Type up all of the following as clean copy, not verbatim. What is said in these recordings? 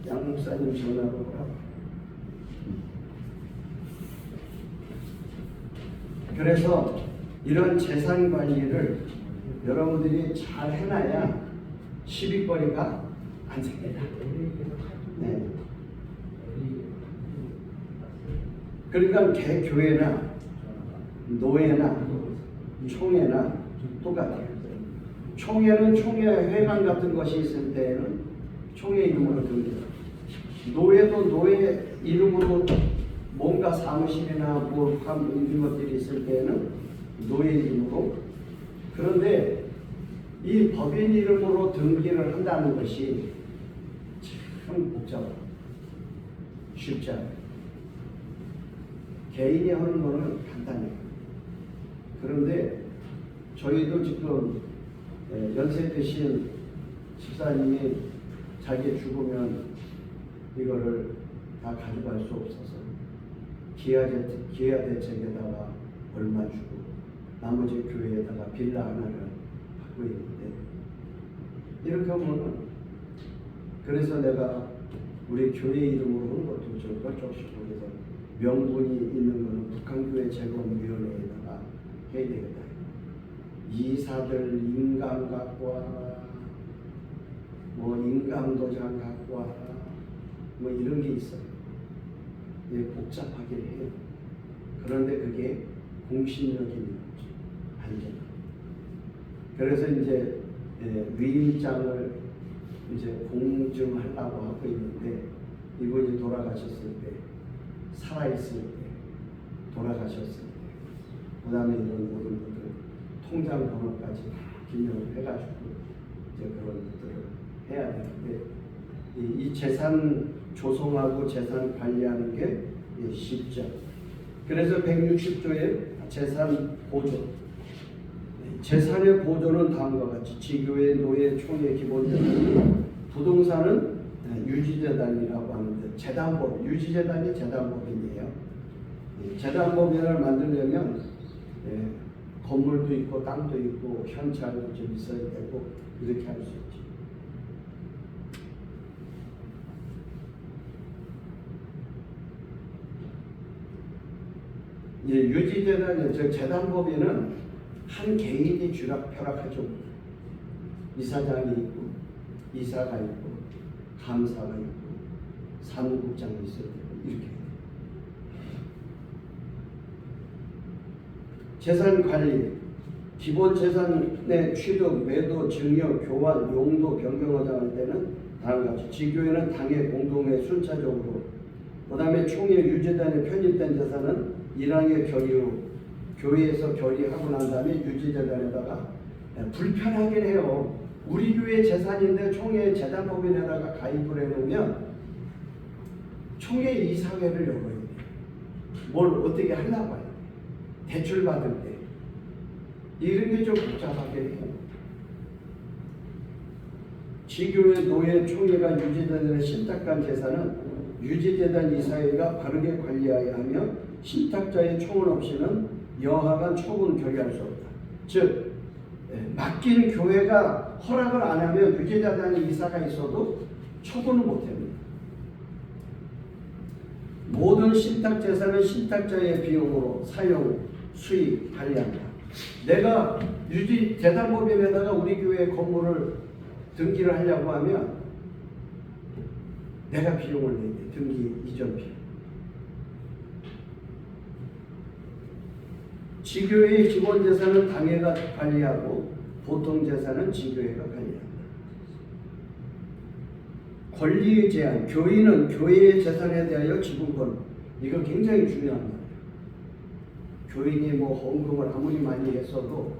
양 목사님 전화로 오라고. 그래서 이런 재산 관리를 여러분들이 잘 해놔야 시비거리가 안 생겨요. 네. 그러니까 개교회나 노회나 총회나 똑같아요. 총회는 총회 회관 같은 것이 있을 때에는 총회 이름으로 등기해요. 노회도 노회 이름으로 뭔가 사무실이나 뭐 이런 것들이 있을 때에는 노회 이름으로. 그런데 이 법인 이름으로 등기를 한다는 것이 참 복잡해요. 쉽지 않아요. 개인이 하는 거는 간단해요. 그런데 저희도 지금 연세 드신 집사님이 자기 죽으면 이거를 다 가져갈 수 없어서 기아 대책에다가 얼마 주고 나머지 교회에다가 빌라 하나를 받고 있는데, 이렇게 하면은 그래서 내가 우리 교회 이름으로 하는 것도 좋을 것 조금씩 그래서 명분이 있는 거는 북한교회 재건위원회에다가 해야 되겠다. 이사들 인감 갖고 와라, 뭐 인감도장 갖고 와라, 뭐 이런 게 있어요. 이게 복잡하게 해요. 그런데 그게 공신력이 있는 거죠. 안전. 그래서 이제 위임장을 이제 공증하려고 하고 있는데, 이분이 돌아가셨을 때, 살아있을 때, 돌아가셨을 때, 그 다음에 이런 모든 것들 통장 번호까지 기념을 해가지고 이제 그런 것들을 해야 되는데, 이 재산 조성하고 재산 관리하는 게 쉽죠. 그래서 160조의 재산 보존. 재산의 보존은 다음과 같이 지교회, 노예, 총회, 기본재산, 부동산은 유지재단이라고 하는데, 재단법, 유지재단이 재단법인이에요. 재단법인을 만들려면 건물도 있고 땅도 있고 현찰도 좀 있어야 되고 이렇게 할 수 있죠. 유지재단, 즉 재단법인은 한 개인이 벼락하죠. 이사장이 있고, 이사가 있고, 감사가 있고, 사무국장이 있어야 되고 이렇게. 재산 관리, 기본 재산의 취득, 매도, 증여, 교환, 용도 변경하자 할 때는 다음과 같이 지교회는 당의 공동회 순차적으로, 그 다음에 총회 유지단에 편입된 재산은 1항의 결의 후 교회에서 결의하고 난 다음에 유지재단에다가, 불편하긴 해요. 우리 교회 재산인데 총회 재단법인에다가 가입을 해놓으면 총회 이사회를 열어야 돼요. 뭘 어떻게 하려고 해요. 대출 받을 때 이런 게 좀 복잡하게 해요. 지교회, 노회, 총회가 유지재단의 신탁한 재산은 유지재단 이사회가 바르게 관리하여야 하며, 신탁자의 초원 없이는 여하간 처분 결의할 수 없다. 즉 맡긴 교회가 허락을 안 하면 유지재단 이사가 있어도 처분을 못합니다. 모든 신탁재산은 신탁자의 비용으로 사용, 수익 관리한다. 내가 유지재단법인에다가 우리 교회 건물을 등기를 하려고 하면 내가 비용을 내야 돼. 등기 이전 비용. 지교회의 기본 재산은 당회가 관리하고 보통 재산은 지교회가 관리한다. 권리의 제한, 교인은 교회의 재산에 대하여 지분권, 이거 굉장히 중요한 말이에요. 교인이 뭐 헌금을 아무리 많이 했어도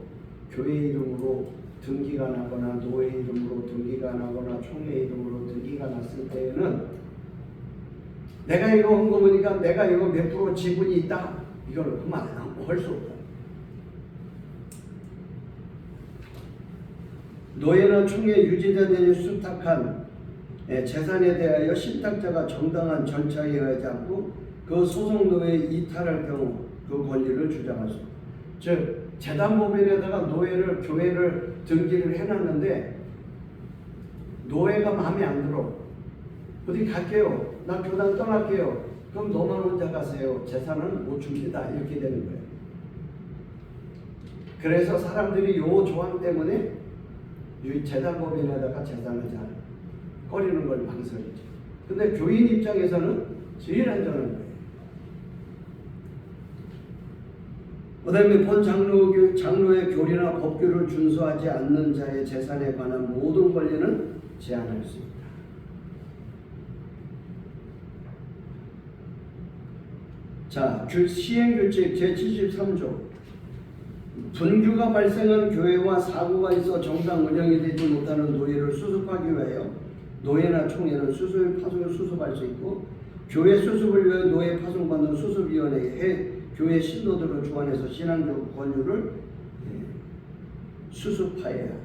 교회 이름으로 등기가 나거나 노회 이름으로 등기가 나거나 총회 이름으로 등기가 났을 때에는 내가 이거 헌금하니까 내가 이거 몇 프로 지분이 있다, 이걸 그만 안 하고 할 수 없다. 노예나 총회 유지재단이 수탁한 재산에 대하여 신탁자가 정당한 절차에 의하지 않고 그 소속 노예에 이탈할 경우 그 권리를 주장할 수. 즉 재단법인에다가 노예를, 교회를 등기를 해놨는데 노예가 마음에 안 들어. 어디 갈게요. 나 교단 떠날게요. 그럼 너만 혼자 가세요. 재산은 못 줍니다. 이렇게 되는 거예요. 그래서 사람들이 요 조항 때문에 이 재단법인에다가 재산을 잘 꺼리는 걸 망설이죠. 근데 교인 입장에서는 제일 안전한 거예요. 그 다음에 본 장로의 교리나 법규를 준수하지 않는 자의 재산에 관한 모든 권리는 제한할 수 있다. 자, 시행규칙 제73조. 분규가 발생한 교회와 사고가 있어 정상 운영이 되지 못하는 노예를 수습하기 위하여 노예나 총회는 파송을 수습할 수 있고, 교회 수습을 위해 노예 파송받는 수습위원회에 교회 신도들을 주관해서 신앙적 권유를 수습하여야 한다.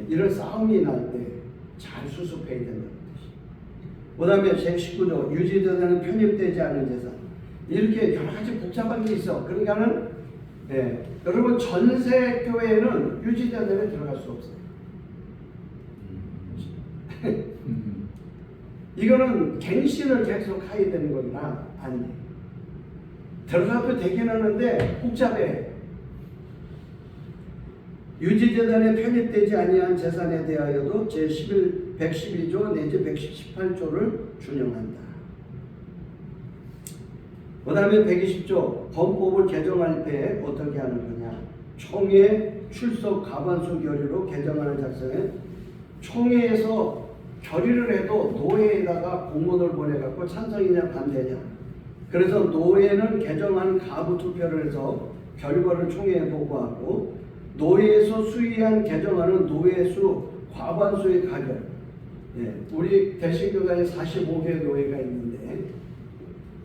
이런 싸움이 날 때 잘 수습해야 된다는 뜻이에요. 그 다음에 제19조 유지재산은 편입되지 않은 재산. 이렇게 여러 가지 복잡한 게 있어. 그러니까는 여러분 전세 교회는 유지재산에 들어갈 수 없어요. 이거는 갱신을 계속 해야 되는 거구나. 아니, 들어가도 되긴 하는데 복잡해. 유지재산에 편입되지 아니한 재산에 대하여도 제112조 내지 118조를 준용한다. 그 다음에 120조 범법을 개정할 때 어떻게 하는 거냐. 총회 출석 과반수 결의로 개정안을 작성해 총회에서 결의를 해도 노회에다가 공문을 보내갖고 찬성이냐 반대냐. 그래서 노회는 개정안 가부 투표를 해서 결과를 총회에 보고하고, 노회에서 수의한 개정안은 노회수 과반수의 가결. 우리 대신교단에 45개 노회가 있는데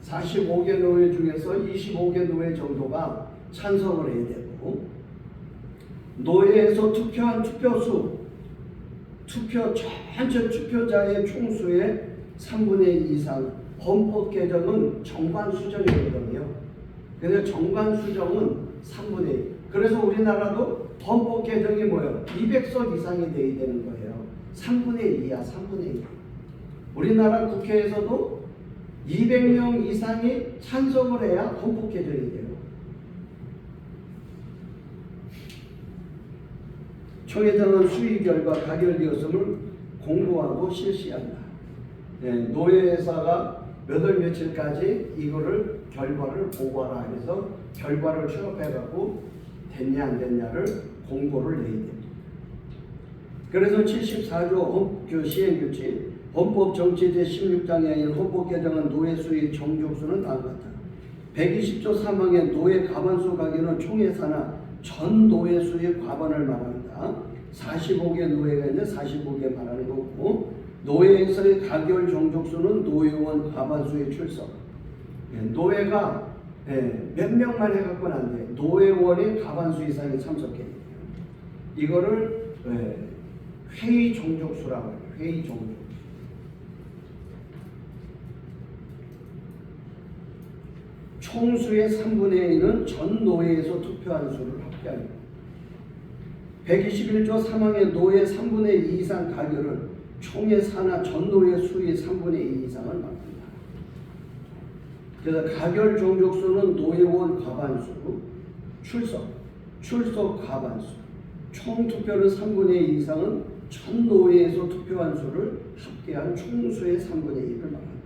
45개 노회 중에서 25개 노회 정도가 찬성을 해야 되고, 노회에서 투표한 투표수, 전체 투표자의 총수의 3분의 2 이상, 헌법 개정은 정관 수정이거든요. 그래서 정관 수정은 3분의 2. 그래서 우리나라도 헌법 개정이 뭐예요? 200석 이상이 돼야 되는 거예요. 3분의 2야, 3분의 2. 우리나라 국회에서도 200명 이상이 찬성을 해야 헌법 개정이 돼요. 총회장은 수의 결과 가결되었음을 공고하고 실시한다. 노예사가 몇 월 며칠까지 이거를 결과를 보고하라 해서 결과를 취합해갖고 됐냐 안 됐냐를 공고를 내야 됩니다. 그래서 74조 시행규칙 헌법 정치 제16장에 있는 헌법 개정안 노예 수의 정족수는 다음과 같다. 120조 3항의 노예 과반수 가기는 총회 산하 전 노예 수의 과반을 말한다. 45개 노예가 있는데 45개 말하는 거고, 노예에서의 가결 정족수는 노예원 과반수의 출석. 노예가 몇 명만 해갖고는 안 돼. 노예원의 과반수 이상이 참석해야 돼요. 이거를 회의 정족수라고 해요. 회의 정족수. 총수의 3분의 1은 전 노예에서 투표한 수를 합계합니다. 121조 3항의 노예 3분의 2 이상 가결은 총회 산하 전 노예 수의 3분의 2 이상을 맡는다. 그래서 가결 종족수는 노예원 과반수, 출석 과반수, 총 투표는 3분의 2 이상은 전 노예에서 투표한 수를 합계한 총수의 3분의 1을 말한다.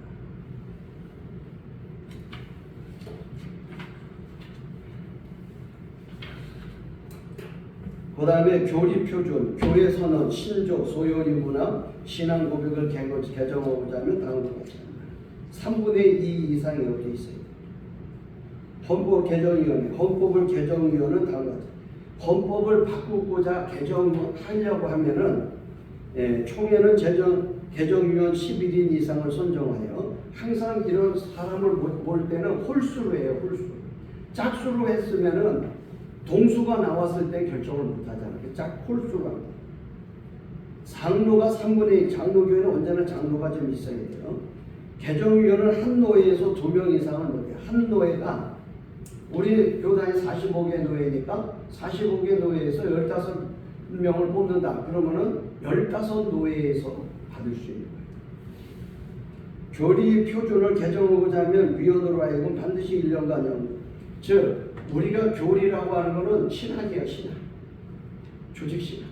그 다음에 교리표준, 교회선언, 신조, 소요리 문화, 신앙고백을 개정하고자 하면 다음과 같이 합니다. 3분의 2 이상이 어디 있어요? 헌법개정위원회, 헌법을 개정위원회는 다음과 같이. 헌법을 바꾸고자 개정하려고 하면은 총회는 개정위원 11인 이상을 선정하여, 항상 이런 사람을 볼 때는 홀수로 해요. 홀수. 짝수로 했으면은 동수가 나왔을 때 결정을 못하잖아요. 짝 홀수로 합니다. 장로가 3분의 2, 장로교회는 언제나 장로가 좀 있어야 돼요. 개정위원은 한 노예에서 2명 이상을 못해요. 한 노예가, 우리 교단이 45개 노예니까 45개 노예에서 15명을 뽑는다. 그러면은 15노예에서 받을 수 있는 거예요. 교리 표준을 개정하고자 하면 위원으로 하여금 반드시 1년간 연구. 즉 우리가 교리라고 하는 것은 신학이야, 신학. 조직 신학.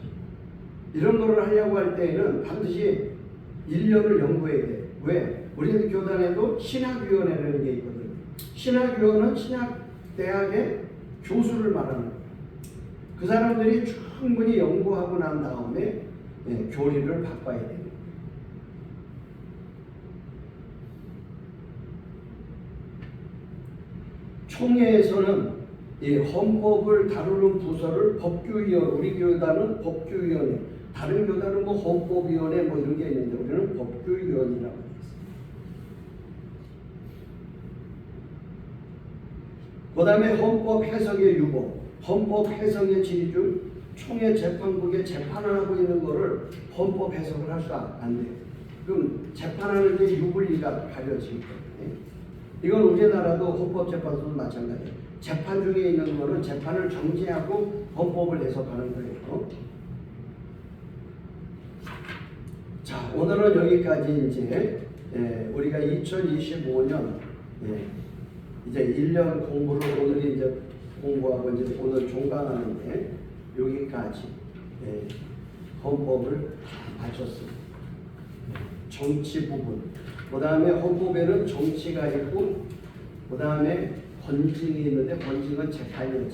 이런 거를 하려고 할 때에는 반드시 1년을 연구해야 돼. 왜? 우리 교단에도 신학위원회라는 게 있거든요. 신학위원은 신학대학의 교수를 말하는 거예요. 그 사람들이 충분히 연구하고 난 다음에 교리를 바꿔야 돼요. 총회에서는 이 헌법을 다루는 부서를 법규위원, 우리 교단은 법규위원회, 다른 교단은 뭐 헌법위원회 뭐 이런 게 있는데 우리는 법규위원이라고 했어요. 그 다음에 헌법 해석의 유보, 헌법 해석의 질의 중 총회 재판국에 재판을 하고 있는 거를 헌법 해석을 할 수 안 돼요. 그럼 재판하는 게 유불리가 가려지기 때문에 이건 우리나라도 헌법재판소도 마찬가지예요. 재판 중에 있는 거는 재판을 정지하고 헌법을 해석하는 거예요. 자, 오늘은 여기까지 이제 우리가 2025년 이제 1년 공부를 오늘 이제 공부하고 이제 오늘 종강하는데 여기까지 헌법을 마쳤습니다. 정치 부분. 그 다음에 헌법에는 정치가 있고 그 다음에 권징이 있는데 권징은 재판이에요.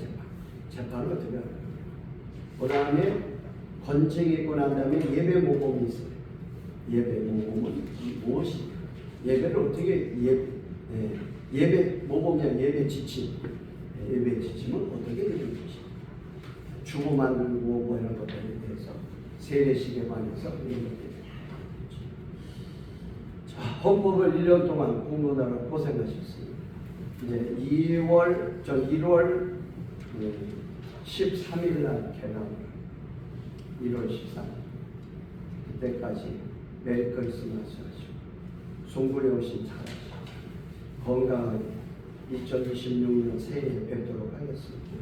재판은 어떻게 하는 거예요? 그 다음에 권징이 있고 난 다음에 예배 모범이 있어요. 예배 모범은 무엇입니까? 예배를 어떻게 예배 모범이야. 예배 지침. 예배 지침은 어떻게 되는 것이? 주보 만들고 뭐 이런 것들에 대해서 세례식에 관해서 이런 것들. 자, 헌법을 1년 동안 공부하느라 고생하셨습니다. 이제 1월 13일 날 개강을 1월 13일 그때까지 메리 크리스마스 하시고 송구령신 잘하시고 건강하게 2026년 새해에 뵙도록 하겠습니다.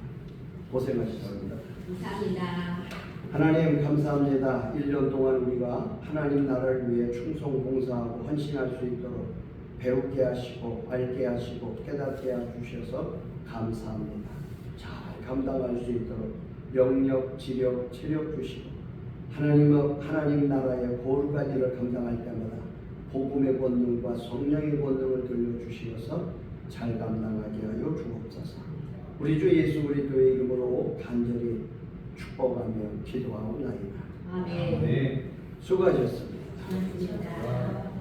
고생하셨습니다. 감사합니다. 하나님 감사합니다. 1년 동안 우리가 하나님 나라를 위해 충성 봉사하고 헌신할 수 있도록 배우게 하시고 알게 하시고 깨닫게 해주셔서 감사합니다. 잘 감당할 수 있도록 영력, 지력, 체력 주시고 하나님 나라의 거룩한 일을 감당할 때마다 복음의 권능과 성령의 권능을 들려주시어서 잘 감당하게 하여 주옵소서. 우리 주 예수 그리스도의 이름으로 간절히 축복하며 기도하옵나이다. 아멘. 수고하셨습니다. 고맙습니다.